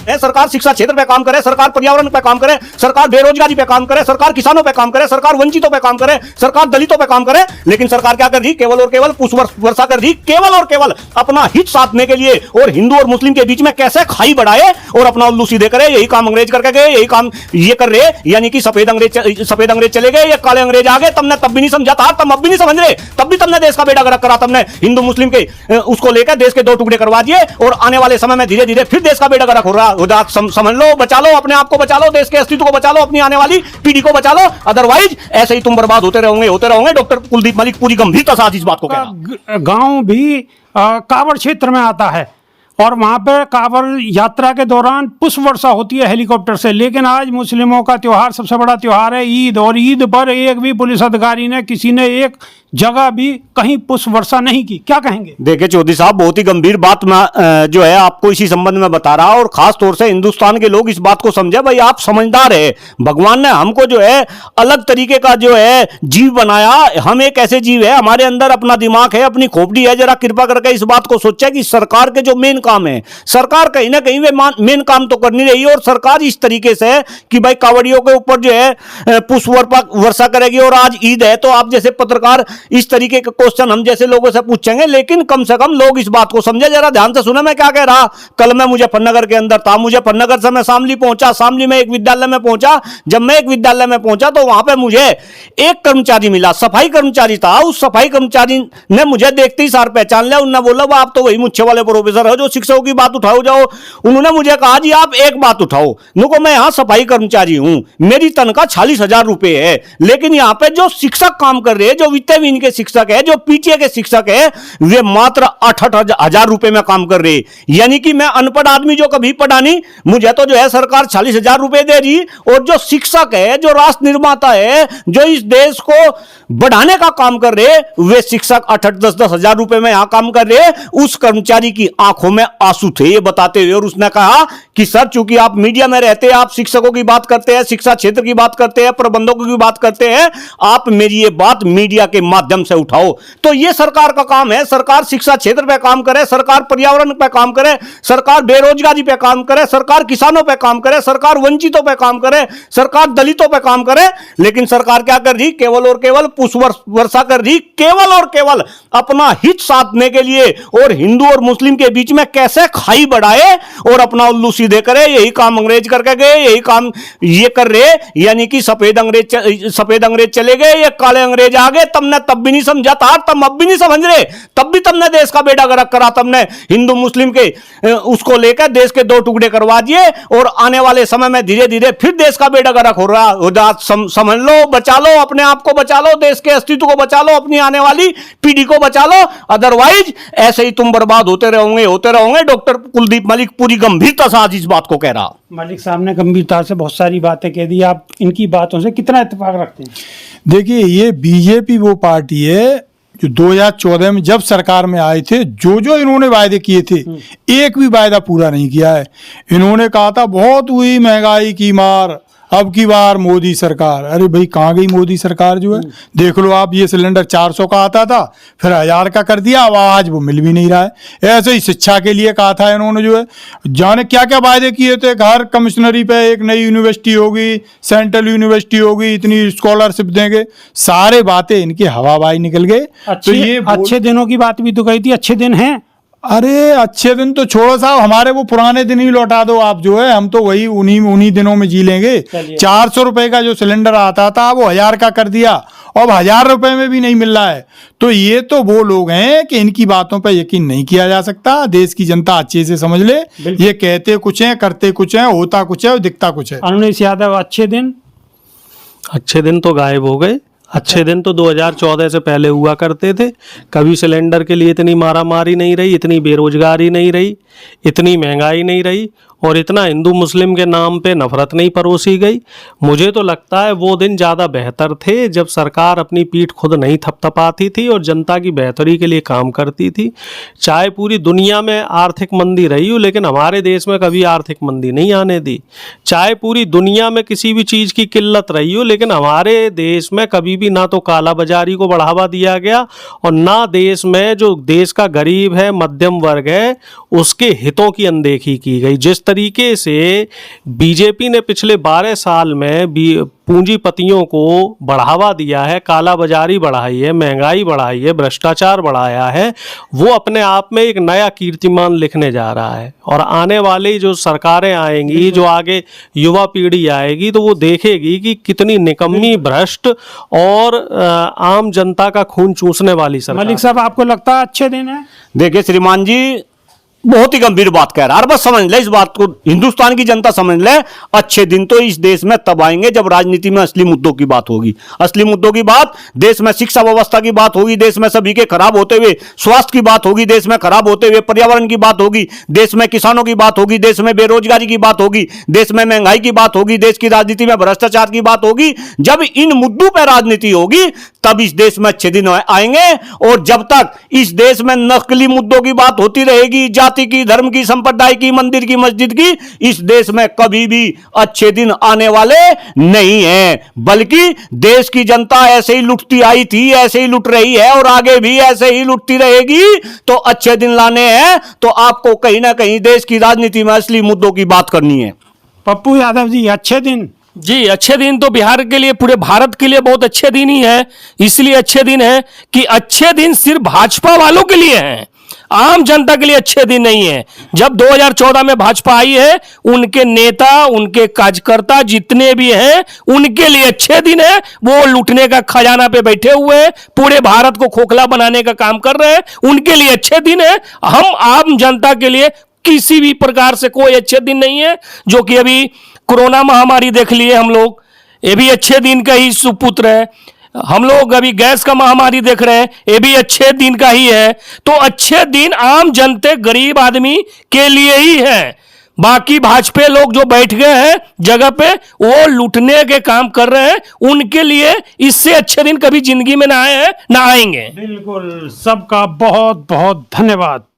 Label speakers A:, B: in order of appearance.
A: सरकार शिक्षा क्षेत्र पे काम करे, सरकार पर्यावरण पे काम करे, सरकार बेरोजगारी पे काम करे, सरकार किसानों पे काम करे, सरकार वंचितों पे काम करे, सरकार दलितों पे काम करे, लेकिन सरकार क्या कर रही? केवल और केवल पुष्प वर्षा कर रही, केवल और केवल अपना हित साधने के लिए, और हिंदू और मुस्लिम के बीच में कैसे खाई बढ़ाए और अपना उल्लू सीधे करे। यही काम अंग्रेज करके गए, यही काम ये कर रहे, यानी कि सफेद अंग्रेज चले गए, ये काले अंग्रेज आ गए। तुमने तब भी नहीं समझा था, तुम अब भी नहीं समझ रहे, तब भी तुमने देश का बेड़ा गर्क करा। तुमने हिंदू मुस्लिम के उसको लेकर देश के दो टुकड़े करवा दिए, और आने वाले समय में धीरे धीरे फिर देश का बेड़ा गर्क हो रहा। समझ लो, बचा लो अपने आप को, बचा लो देश के अस्तित्व को, बचा लो अपनी आने वाली पीढ़ी को, बचा लो, अदरवाइज ऐसे ही तुम बर्बाद होते रहोगे। डॉक्टर कुलदीप मलिक पूरी गंभीरता से इस बात को कह रहा।
B: गांव भी कांवड़ क्षेत्र में आता है और वहां पे कांवड़ यात्रा के दौरान पुष्प वर्षा होती है हेलीकॉप्टर से, लेकिन आज मुस्लिमों का त्योहार, सबसे बड़ा त्योहार है ईद, और ईद पर एक भी पुलिस अधिकारी ने, किसी ने एक जगह भी कहीं पुष्प वर्षा नहीं की। क्या कहेंगे?
A: देखिए चौधरी साहब, बहुत ही गंभीर बात मैं जो है आपको इसी संबंध में बता रहा, और खास तौर से हिंदुस्तान के लोग इस बात को समझे। भाई आप समझदार है, भगवान ने हमको जो है अलग तरीके का जो है जीव बनाया। हम एक ऐसे जीव है, हमारे अंदर अपना दिमाग है, अपनी खोपड़ी है। जरा कृपा करके इस बात को सोचे कि सरकार के जो मेन काम है, सरकार कहीं ना कहीं वे मेन काम तो कर नहीं रही, और सरकार इस तरीके से कि भाई कांवड़ियों के ऊपर जो है पुष्प वर्षा करेगी, और आज ईद है तो आप जैसे पत्रकार इस तरीके के क्वेश्चन हम जैसे लोगों से पूछेंगे। लेकिन कम से कम लोग इस बात को समझे, जरा ध्यान से सुने मैं क्या कह रहा। कल मैं मुजफ्फरनगर के अंदर था, मुजफ्फरनगर से मैं शामली पहुंचा, शामली में एक विद्यालय में पहुंचा। जब मैं एक विद्यालय में पहुंचा तो वहां पे मुझे एक कर्मचारी मिला, सफाई कर्मचारी था। उस सफाई कर्मचारी ने मुझे देखते ही सार पहचान लिया। उन्होंने बोला आप तो वही मुच्छे वाले प्रोफेसर हो जो शिक्षकों की बात उठाओ जाओ। उन्होंने मुझे कहा जी आप एक बात उठाओ। नुको मैं यहां सफाई कर्मचारी हूं, मेरी तनख्वाह 40,000 रुपए है, लेकिन यहां पे जो शिक्षक काम कर रहे हैं, जो वित्तविहीन के शिक्षक है, जो पीटीए के शिक्षक है, वे मात्र 8,000 रुपए में काम कर रहे। यानी कि मैं अनपढ़ आदमी जो कभी पढ़ा नहीं, मुझे तो जो है सरकार 40,000 रुपए दे रही, और जो शिक्षक है, जो राष्ट्र निर्माता है, जो इस देश को बढ़ाने का काम कर रहे, वे शिक्षक 8-10 हजार रुपए में यहां काम कर रहे। उस कर्मचारी की आंखों में आंसू थे ये बताते हुए, और उसने कहा कि सर चूंकि आप मीडिया में रहते हैं, आप शिक्षकों की बात करते हैं, शिक्षा क्षेत्र की बात करते हैं, प्रबंधकों की बात करते हैं, आप मेरी ये बात मीडिया के माध्यम से उठाओ। तो ये सरकार का काम है, सरकार शिक्षा क्षेत्र पे काम करे, सरकार पर्यावरण पे काम करे, सरकार बेरोजगारी पे काम करे, सरकार किसानों पे काम करे, सरकार वंचितों पे काम करे, सरकार दलितों पे काम करे। लेकिन सरकार क्या कर रही? केवल और केवल पुष्प वर्षा कर रही, केवल और केवल अपना हित साधने के लिए, और हिंदू और मुस्लिम के बीच में कैसे खाई बढ़ाए और अपना उल्लू सीधे करे। यही काम अंग्रेज करके गए, यही काम ये कर रहे, यानी कि सफेद अंग्रेज चले गए, ये काले अंग्रेज आ गए। तुमने तब भी नहीं समझा था, तुम अब भी नहीं समझ रहे, तब भी तुमने देश का बेड़ा गर्क करा। तुमने हिंदू मुस्लिम के उसको लेकर देश के दो टुकड़े करवा दिए, और आने वाले समय में धीरे धीरे फिर देश का बेड़ा गर्क हो रहा। समझ लो, बचा लो अपने आप को, बचा लो देश के अस्तित्व को, बचा लो अपनी आने वाली पीढ़ी को, बचा लो, अदरवाइज ऐसे ही तुम बर्बाद होते रहोगे। डॉक्टर कुलदीप मलिक पूरी गंभीरता से आज इस बात को कह रहा।
B: मलिक साहब ने गंभीरता से बहुत सारी बातें कह दी। आप इनकी बातों से कितना इत्तेफाक रखते हैं?
C: देखिए, ये बीजेपी वो पार्टी है जो 2014 में जब सरकार में आए थे, जो इन्होंने वायदे किए थे, एक भी वायदा पूरा नहीं किया है। इन्होंने कहा था बहुत हुई महंगाई की मार, अब की बार मोदी सरकार। अरे भाई कहाँ गई मोदी सरकार? जो है देख लो आप, ये सिलेंडर 400 का आता था, फिर 1000 का कर दिया, अब आज वो मिल भी नहीं रहा है। ऐसे ही शिक्षा के लिए कहा था इन्होंने, जो है जाने क्या क्या वायदे किए थे। हर कमिश्नरी पे एक नई यूनिवर्सिटी होगी, सेंट्रल यूनिवर्सिटी होगी, इतनी स्कॉलरशिप देंगे, सारे बातें इनकी हवाबाजी निकल गए।
B: तो ये अच्छे दिनों की बात भी तो कही थी, अच्छे दिन हैं।
C: अरे अच्छे दिन तो छोड़ो साहब, हमारे वो पुराने दिन ही लौटा दो आप। जो है हम तो वही उन्हीं दिनों में जी लेंगे। 400 रुपए का जो सिलेंडर आता था वो 1000 का कर दिया, अब 1000 रुपए में भी नहीं मिल रहा है। तो ये तो वो लोग हैं कि इनकी बातों पर यकीन नहीं किया जा सकता। देश की जनता अच्छे से समझ ले, ये कहते कुछ है, करते कुछ है, होता कुछ है और दिखता कुछ है।
B: अनुनिश यादव, अच्छे दिन
D: तो गायब हो गए। अच्छे दिन तो 2014 से पहले हुआ करते थे। कभी सिलेंडर के लिए इतनी मारामारी नहीं रही, इतनी बेरोजगारी नहीं रही, इतनी महंगाई नहीं रही, और इतना हिंदू मुस्लिम के नाम पे नफरत नहीं परोसी गई। मुझे तो लगता है वो दिन ज़्यादा बेहतर थे जब सरकार अपनी पीठ खुद नहीं थपथपाती थी और जनता की बेहतरी के लिए काम करती थी। चाहे पूरी दुनिया में आर्थिक मंदी रही हो, लेकिन हमारे देश में कभी आर्थिक मंदी नहीं आने दी। चाहे पूरी दुनिया में किसी भी चीज़ की किल्लत रही हो, लेकिन हमारे देश में कभी भी ना तो काला बाजारी को बढ़ावा दिया गया, और ना देश में जो देश का गरीब है, मध्यम वर्ग है, उसके हितों की अनदेखी की गई। जिस तरीके से बीजेपी ने पिछले 12 साल में पूंजीपतियों को बढ़ावा दिया है, काला बाजारी बढ़ाई है, महंगाई बढ़ाई है, भ्रष्टाचार बढ़ाया है, वो अपने आप में एक नया कीर्तिमान लिखने जा रहा है। और आने वाली जो सरकारें आएंगी, जो आगे युवा पीढ़ी आएगी, तो वो देखेगी कि कितनी निकम्मी, भ्रष्ट और आम जनता का खून चूसने वाली सरकार।
B: मलिक साहब, आपको लगता है अच्छे दिन है?
A: देखिए श्रीमान जी, बहुत ही गंभीर बात कह रहा है, और बस समझ ले इस बात को, हिंदुस्तान की जनता समझ ले, अच्छे दिन तो इस देश में तब आएंगे जब राजनीति में असली मुद्दों की बात होगी। असली मुद्दों की बात, देश में शिक्षा व्यवस्था की बात होगी, देश में सभी के खराब होते हुए स्वास्थ्य की बात होगी, देश में खराब होते हुए पर्यावरण की बात होगी, देश में किसानों की बात होगी, देश में बेरोजगारी की बात होगी, देश में महंगाई की बात होगी, देश की राजनीति में भ्रष्टाचार की बात होगी। जब इन मुद्दों पर राजनीति होगी तब इस देश में अच्छे दिन आएंगे। और जब तक इस देश में नकली मुद्दों की बात होती रहेगी, जाति की, धर्म की, संप्रदाय की, मंदिर की, मस्जिद की, इस देश में कभी भी अच्छे दिन आने वाले नहीं हैं। बल्कि देश की जनता ऐसे ही लुटती आई थी, ऐसे ही लुट रही है और आगे भी ऐसे ही लुटती रहेगी। तो अच्छे दिन लाने हैं तो आपको कहीं ना कहीं देश की राजनीति में असली मुद्दों की बात करनी है।
B: पप्पू यादव जी, अच्छे दिन?
E: जी, अच्छे दिन तो बिहार के लिए, पूरे भारत के लिए बहुत अच्छे दिन ही है। इसलिए अच्छे दिन है कि अच्छे दिन सिर्फ भाजपा वालों के लिए हैं, आम जनता के लिए अच्छे दिन नहीं है। जब 2014 में भाजपा आई है, उनके नेता, उनके कार्यकर्ता जितने भी हैं, उनके लिए अच्छे दिन है। वो लूटने का खजाना पे बैठे हुए हैं, पूरे भारत को खोखला बनाने का काम कर रहे हैं, उनके लिए अच्छे दिन है। हम आम जनता के लिए किसी भी प्रकार से कोई अच्छे दिन नहीं है। जो कि अभी कोरोना महामारी देख लिए हम लोग, ये भी अच्छे दिन का ही सुपुत्र है। हम लोग अभी गैस का महामारी देख रहे हैं, ये भी अच्छे दिन का ही है। तो अच्छे दिन आम जनते, गरीब आदमी के लिए ही है। बाकी भाजपा लोग जो बैठ गए हैं जगह पे, वो लूटने के काम कर रहे हैं, उनके लिए इससे अच्छे दिन कभी जिंदगी में ना आए हैं, ना आएंगे।
B: बिल्कुल, सबका बहुत बहुत धन्यवाद।